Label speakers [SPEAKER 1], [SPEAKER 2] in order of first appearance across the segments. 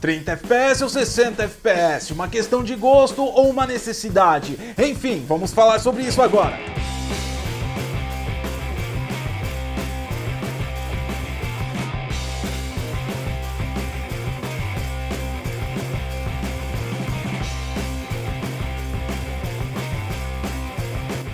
[SPEAKER 1] 30 FPS ou 60 FPS? Uma questão de gosto ou uma necessidade? Enfim, vamos falar sobre isso agora.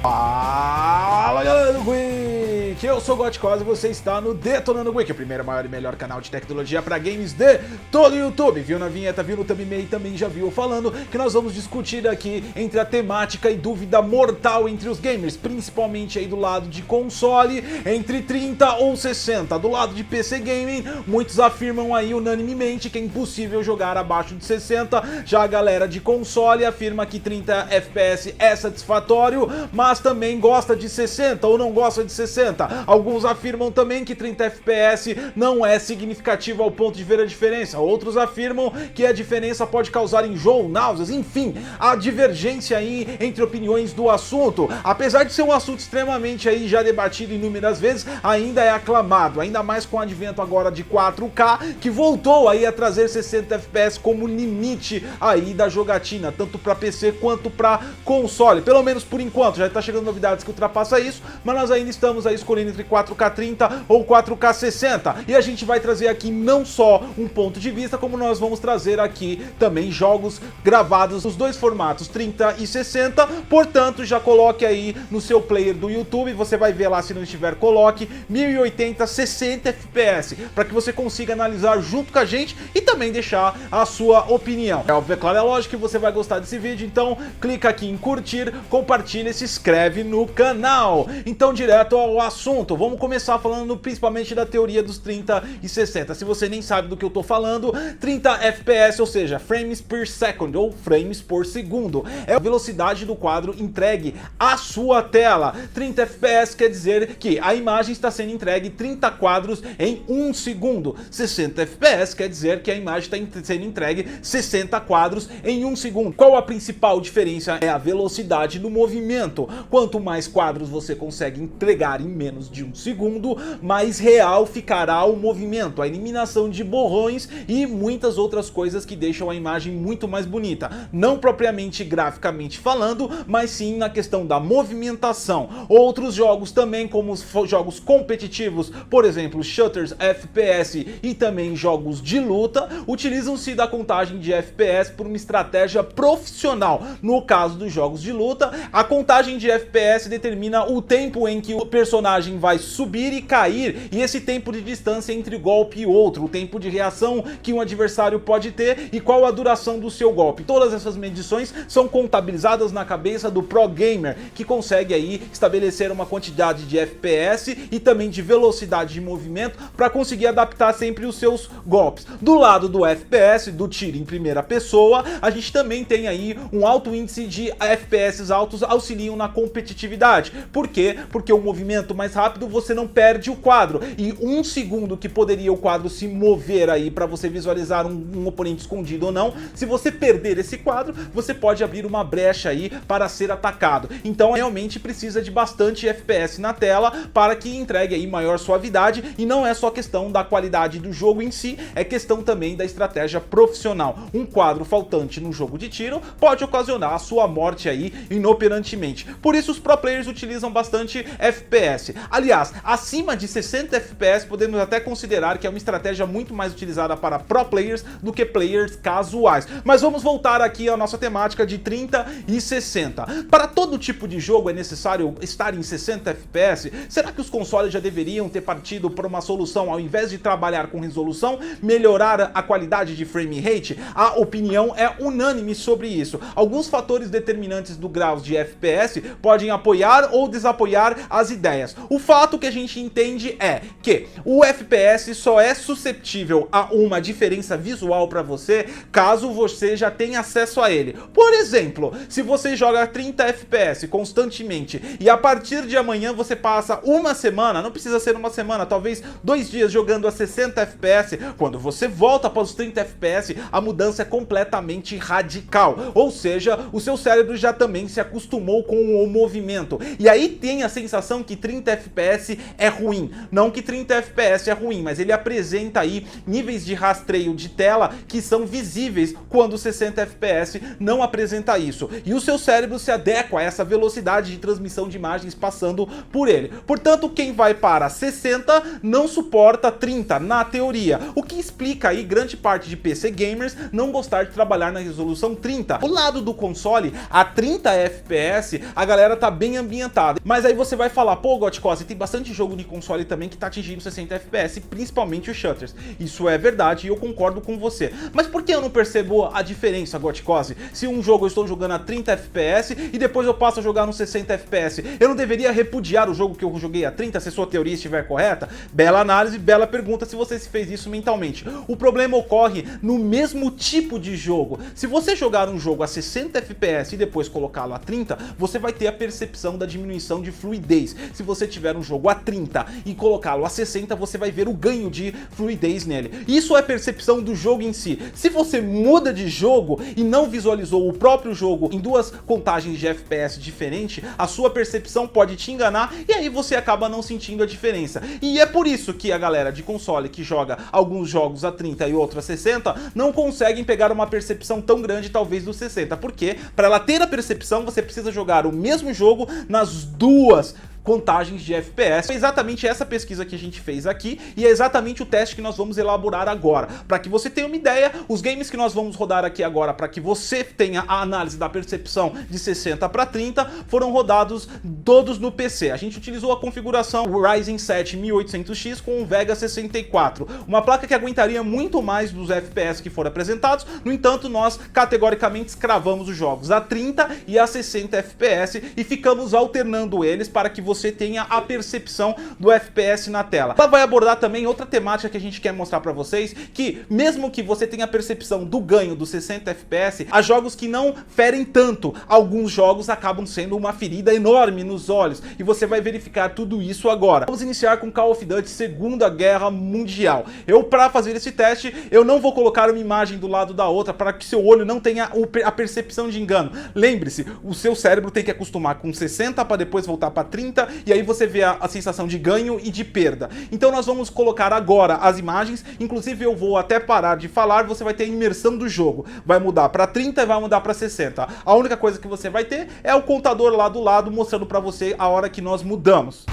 [SPEAKER 1] Fala galera do Geek, eu sou o Gotcos e você está no Detonando Geek, o primeiro, maior e melhor canal de tecnologia para games de todo o YouTube. Viu na vinheta, viu no thumbnail e também já viu falando que nós vamos discutir aqui entre a temática e dúvida mortal entre os gamers, principalmente aí do lado de console, entre 30 ou 60. Do lado de PC Gaming, muitos afirmam aí unanimemente que é impossível jogar abaixo de 60, já a galera de console afirma que 30 FPS é satisfatório, mas também gosta de 60 ou não gosta de 60. Alguns afirmam também que 30 FPS não é significativo ao ponto de ver a diferença. Outros afirmam que a diferença pode causar enjoo, náuseas, enfim, a divergência aí entre opiniões do assunto. Apesar de ser um assunto extremamente aí já debatido inúmeras vezes, ainda é aclamado, ainda mais com o advento agora de 4K, que voltou aí a trazer 60 FPS como limite aí da jogatina, tanto para PC quanto para console. Pelo menos por enquanto, já está chegando novidades que ultrapassa isso, mas nós ainda estamos aí escolhendo entre 4K 30 ou 4K 60. E a gente vai trazer aqui não só um ponto de vista, como nós vamos trazer aqui também jogos gravados nos dois formatos, 30 e 60. Portanto, já coloque aí no seu player do YouTube, você vai ver lá, se não estiver, coloque 1080 60 FPS, para que você consiga analisar junto com a gente e também deixar a sua opinião. É óbvio, é claro, é lógico que você vai gostar desse vídeo, então clica aqui em curtir, compartilha e se inscreve no canal. Então, direto ao assunto, vamos começar falando principalmente da teoria dos 30 e 60. Se você nem sabe do que eu tô falando, 30 FPS, ou seja, frames per second, ou frames por segundo, é a velocidade do quadro entregue à sua tela. 30 FPS quer dizer que a imagem está sendo entregue 30 quadros em 1 segundo. 60 FPS quer dizer que a imagem está sendo entregue 60 quadros em 1 segundo. Qual a principal diferença? É a velocidade do movimento. Quanto mais quadros você consegue entregar em menos de 1 segundo, mais real ficará o movimento, a eliminação de borrões e muitas outras coisas que deixam a imagem muito mais bonita. Não propriamente graficamente falando, mas sim na questão da movimentação. Outros jogos também, como os jogos competitivos, por exemplo, shooters, FPS e também jogos de luta, utilizam-se da contagem de FPS por uma estratégia profissional. No caso dos jogos de luta, a contagem de FPS determina o tempo em que o personagem vai subir e cair, e esse tempo de distância entre golpe e outro, o tempo de reação que um adversário pode ter e qual a duração do seu golpe. Todas essas medições são contabilizadas na cabeça do pro gamer, que consegue aí estabelecer uma quantidade de FPS e também de velocidade de movimento para conseguir adaptar sempre os seus golpes. Do lado do FPS, do tiro em primeira pessoa, a gente também tem aí um alto índice de FPS altos auxiliam na competitividade. Por quê? Porque o movimento mais rápido você não perde o quadro, e 1 segundo que poderia o quadro se mover aí para você visualizar um oponente escondido ou não, se você perder esse quadro, você pode abrir uma brecha aí para ser atacado. Então realmente precisa de bastante FPS na tela para que entregue aí maior suavidade, e não é só questão da qualidade do jogo em si, é questão também da estratégia profissional. Um quadro faltante num jogo de tiro pode ocasionar a sua morte aí inoperantemente. Por isso os pro players utilizam bastante FPS. Aliás, acima de 60 FPS podemos até considerar que é uma estratégia muito mais utilizada para pro players do que players casuais. Mas vamos voltar aqui à nossa temática de 30 e 60. Para todo tipo de jogo é necessário estar em 60 FPS? Será que os consoles já deveriam ter partido para uma solução, ao invés de trabalhar com resolução, melhorar a qualidade de frame rate? A opinião é unânime sobre isso. Alguns fatores determinantes do grau de FPS podem apoiar ou desapoiar as ideias. O fato que a gente entende é que o FPS só é susceptível a uma diferença visual para você caso você já tenha acesso a ele. Por exemplo, se você joga 30 FPS constantemente e a partir de amanhã você passa uma semana, não precisa ser uma semana, talvez 2 dias jogando a 60 FPS, quando você volta para os 30 FPS, a mudança é completamente radical. Ou seja, o seu cérebro já também se acostumou com o movimento. E aí tem a sensação que 30 FPS FPS é ruim. Não que 30 FPS é ruim, mas ele apresenta aí níveis de rastreio de tela que são visíveis quando 60 FPS não apresenta isso. E o seu cérebro se adequa a essa velocidade de transmissão de imagens passando por ele. Portanto, quem vai para 60 não suporta 30 na teoria, o que explica aí grande parte de PC gamers não gostar de trabalhar na resolução 30. O lado do console, a 30 FPS, a galera tá bem ambientada. Mas aí você vai falar, pô, Gotcose, tem bastante jogo de console também que tá atingindo 60 FPS, principalmente os shooters. Isso é verdade e eu concordo com você. Mas por que eu não percebo a diferença, Gotcose? Se um jogo eu estou jogando a 30 FPS e depois eu passo a jogar no 60 FPS, eu não deveria repudiar o jogo que eu joguei a 30 se sua teoria estiver correta? Bela análise, bela pergunta se você se fez isso mentalmente. O problema ocorre no mesmo tipo de jogo. Se você jogar um jogo a 60 FPS e depois colocá-lo a 30, você vai ter a percepção da diminuição de fluidez. Se você tiver um jogo a 30 e colocá-lo a 60, você vai ver o ganho de fluidez nele. Isso é percepção do jogo em si. Se você muda de jogo e não visualizou o próprio jogo em duas contagens de FPS diferentes, a sua percepção pode te enganar e aí você acaba não sentindo a diferença. E é por isso que a galera de console que joga alguns jogos a 30 e outros a 60 não conseguem pegar uma percepção tão grande talvez do 60, porque para ela ter a percepção você precisa jogar o mesmo jogo nas duas contagens de FPS. É exatamente essa pesquisa que a gente fez aqui e é exatamente o teste que nós vamos elaborar agora. Para que você tenha uma ideia, os games que nós vamos rodar aqui agora, para que você tenha a análise da percepção de 60 para 30, foram rodados todos no PC. A gente utilizou a configuração Ryzen 7 1800X com o Vega 64, uma placa que aguentaria muito mais dos FPS que foram apresentados. No entanto, nós categoricamente escravamos os jogos a 30 e a 60 FPS e ficamos alternando eles para que você tenha a percepção do FPS na tela. Ela vai abordar também outra temática que a gente quer mostrar para vocês, que mesmo que você tenha a percepção do ganho dos 60 FPS, há jogos que não ferem tanto. Alguns jogos acabam sendo uma ferida enorme nos olhos e você vai verificar tudo isso agora. Vamos iniciar com Call of Duty Segunda Guerra Mundial. Para fazer esse teste, eu não vou colocar uma imagem do lado da outra para que seu olho não tenha a percepção de engano. Lembre-se, o seu cérebro tem que acostumar com 60 para depois voltar para 30 e aí você vê a sensação de ganho e de perda. Então nós vamos colocar agora as imagens, inclusive eu vou até parar de falar, você vai ter a imersão do jogo. Vai mudar para 30 e vai mudar para 60. A única coisa que você vai ter é o contador lá do lado mostrando para você a hora que nós mudamos.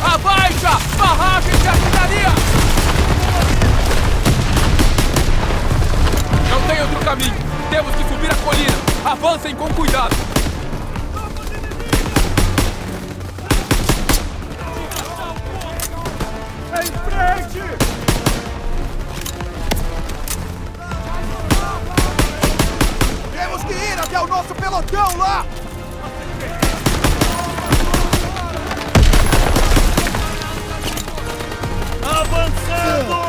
[SPEAKER 2] Abaixa! Barragem de artilharia! Não tem outro caminho. Temos que subir a colina. Avancem com cuidado.
[SPEAKER 3] Em frente! Temos que ir até o nosso pelotão lá! Avançando!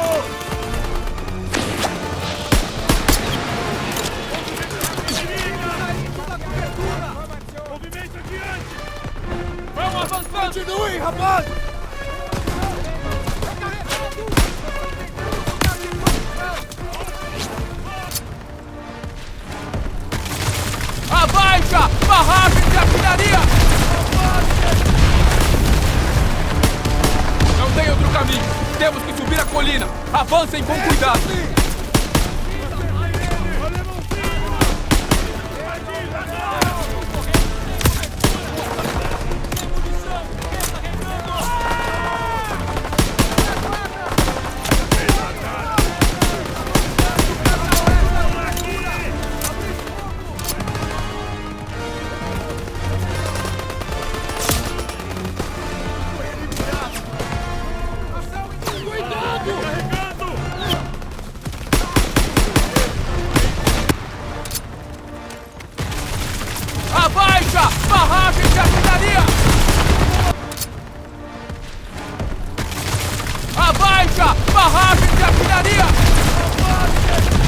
[SPEAKER 3] Movimento adiante!
[SPEAKER 2] Vamos avançando!
[SPEAKER 3] Continue, rapaz!
[SPEAKER 2] Abaixa! Barragem de artilharia! Não tem outro caminho. Temos que subir a colina. Avancem com cuidado.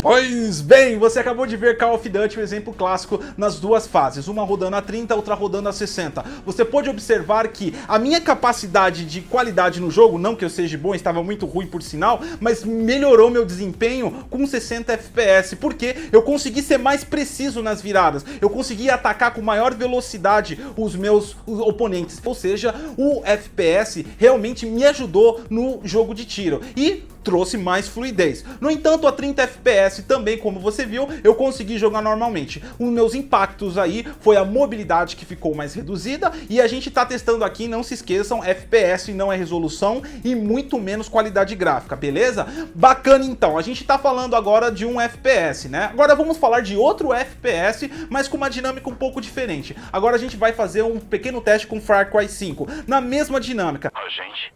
[SPEAKER 1] Pois bem, você acabou de ver Call of Duty, um exemplo clássico nas duas fases, uma rodando a 30, outra rodando a 60. Você pode observar que a minha capacidade de qualidade no jogo, não que eu seja bom, estava muito ruim por sinal, mas melhorou meu desempenho com 60 FPS, porque eu consegui ser mais preciso nas viradas, eu consegui atacar com maior velocidade os meus oponentes, ou seja, o FPS realmente me ajudou no jogo de tiro e trouxe mais fluidez. No entanto, a 30 FPS também, como você viu, eu consegui jogar normalmente. Os meus impactos aí foi a mobilidade que ficou mais reduzida e a gente tá testando aqui, não se esqueçam, FPS não é resolução e muito menos qualidade gráfica, beleza? Bacana então, a gente tá falando agora de um FPS, né? Agora vamos falar de outro FPS, mas com uma dinâmica um pouco diferente. Agora a gente vai fazer um pequeno teste com Far Cry 5, na mesma dinâmica.
[SPEAKER 4] Gente,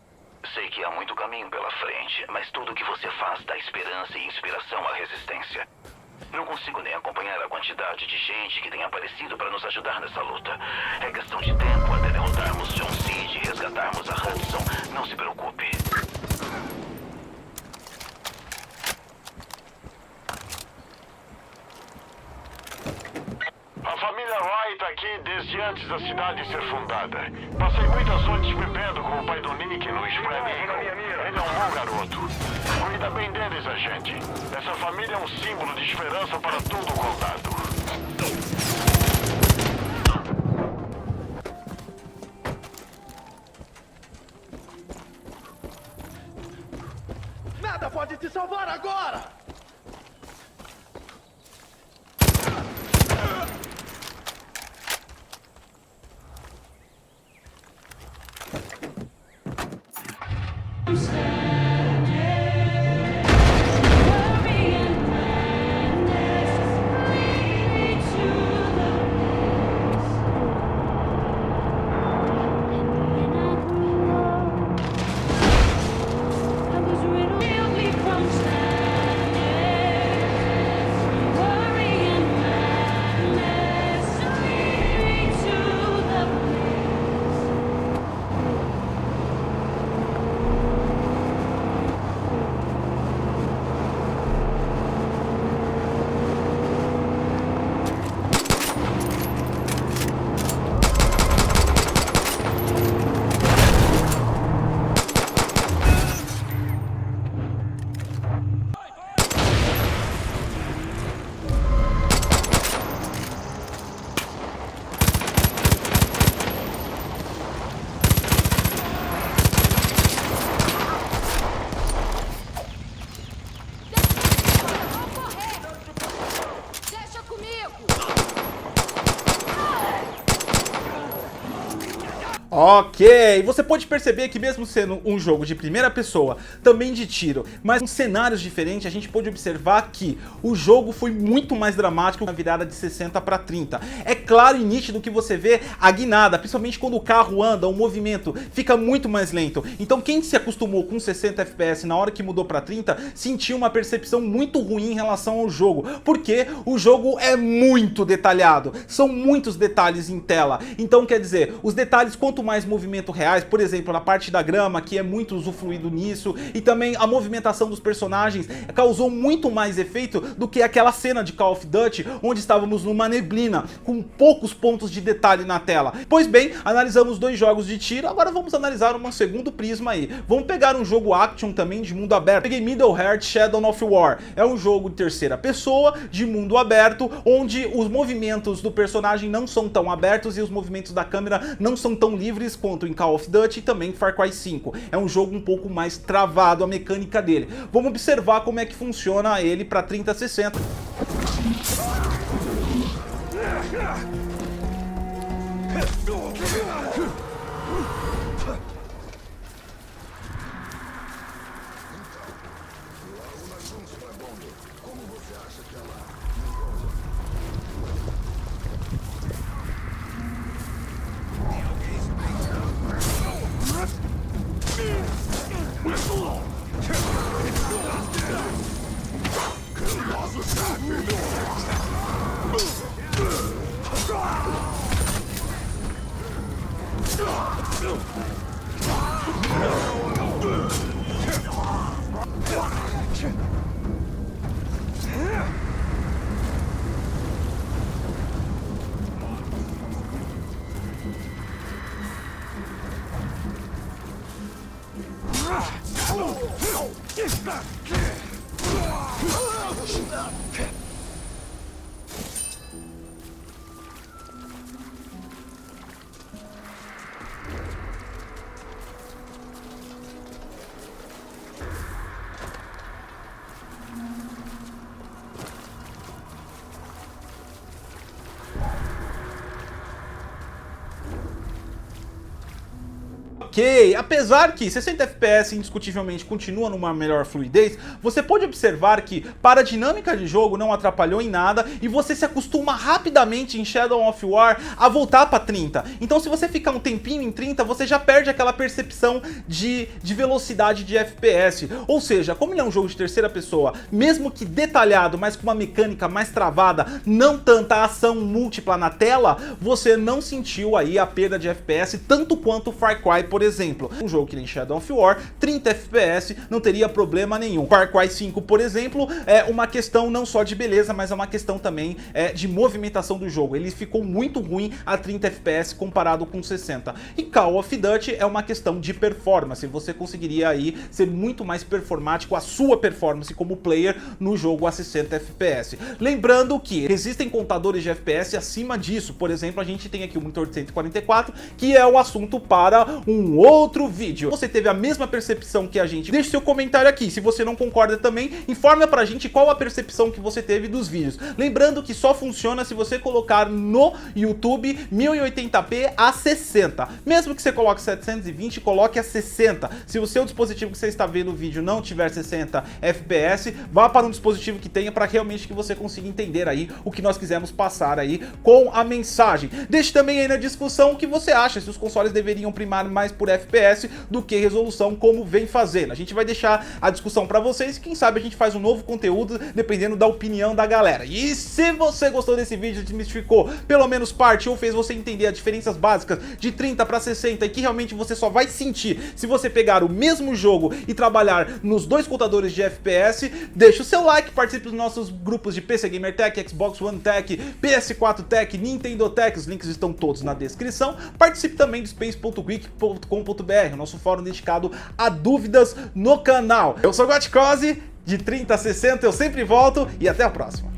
[SPEAKER 4] sei que há muito caminho pela frente, mas tudo que você faz dá esperança e inspiração à resistência. Não consigo nem acompanhar a quantidade de gente que tem aparecido para nos ajudar nessa luta. É questão de tempo até derrotarmos John Seed e resgatarmos a Hudson. Não se preocupe.
[SPEAKER 5] A família Wright tá aqui desde antes da cidade ser fundada. Passei muitas noites bebendo com o pai do Nick no Spread Eagle. Ele é um bom garoto. Cuida bem deles, agente. Essa família é um símbolo de esperança para todo o condado.
[SPEAKER 3] Nada pode te salvar agora!
[SPEAKER 1] Ok, você pode perceber que mesmo sendo um jogo de primeira pessoa, também de tiro, mas com cenários diferentes, a gente pode observar que o jogo foi muito mais dramático na virada de 60 para 30. É claro e nítido que você vê a guinada, principalmente quando o carro anda, o movimento fica muito mais lento. Então quem se acostumou com 60 FPS na hora que mudou para 30, sentiu uma percepção muito ruim em relação ao jogo, porque o jogo é muito detalhado, são muitos detalhes em tela. Então quer dizer, os detalhes quanto mais movimento reais, por exemplo, na parte da grama, que é muito usufruído nisso, e também a movimentação dos personagens causou muito mais efeito do que aquela cena de Call of Duty, onde estávamos numa neblina, com poucos pontos de detalhe na tela. Pois bem, analisamos dois jogos de tiro, agora vamos analisar um segundo prisma aí. Vamos pegar um jogo action também de mundo aberto. Peguei Middle Earth Shadow of War. É um jogo de terceira pessoa, de mundo aberto, onde os movimentos do personagem não são tão abertos e os movimentos da câmera não são tão livres quanto em Call of Duty e também Far Cry 5. É um jogo um pouco mais travado a mecânica dele. Vamos observar como é que funciona ele para 3060. Ok, apesar que 60 FPS indiscutivelmente continua numa melhor fluidez, você pode observar que para a dinâmica de jogo não atrapalhou em nada e você se acostuma rapidamente em Shadow of War a voltar para 30. Então se você ficar um tempinho em 30, você já perde aquela percepção de velocidade de FPS. Ou seja, como ele é um jogo de terceira pessoa, mesmo que detalhado, mas com uma mecânica mais travada, não tanta ação múltipla na tela, você não sentiu aí a perda de FPS tanto quanto Far Cry, por exemplo. Um jogo que nem Shadow of War, 30 FPS não teria problema nenhum. Far Cry 5, por exemplo, é uma questão não só de beleza, mas é uma questão também de movimentação do jogo. Ele ficou muito ruim a 30 FPS comparado com 60. E Call of Duty é uma questão de performance. Você conseguiria aí ser muito mais performático, a sua performance como player no jogo a 60 FPS. Lembrando que existem contadores de FPS acima disso. Por exemplo, a gente tem aqui o monitor de 144, que é o assunto para um outro vídeo. Você teve a mesma percepção que a gente? Deixe seu comentário aqui. Se você não concorda também, informa pra gente qual a percepção que você teve dos vídeos. Lembrando que só funciona se você colocar no YouTube 1080p a 60. Mesmo que você coloque 720, coloque a 60. Se o seu dispositivo que você está vendo o vídeo não tiver 60 FPS, vá para um dispositivo que tenha para realmente que você consiga entender aí o que nós quisemos passar aí com a mensagem. Deixe também aí na discussão o que você acha, se os consoles deveriam primar mais por FPS do que resolução, como vem fazendo. A gente vai deixar a discussão para vocês e quem sabe a gente faz um novo conteúdo dependendo da opinião da galera. E se você gostou desse vídeo, desmistificou pelo menos parte ou fez você entender as diferenças básicas de 30 para 60 e que realmente você só vai sentir se você pegar o mesmo jogo e trabalhar nos dois contadores de FPS, deixa o seu like, participe dos nossos grupos de PC Gamer Tech, Xbox One Tech, PS4 Tech, Nintendo Tech, os links estão todos na descrição. Participe também do space.geek.com.br, nosso fórum dedicado a dúvidas no canal. Eu sou o Gotcose, de 30 a 60 eu sempre volto e até a próxima.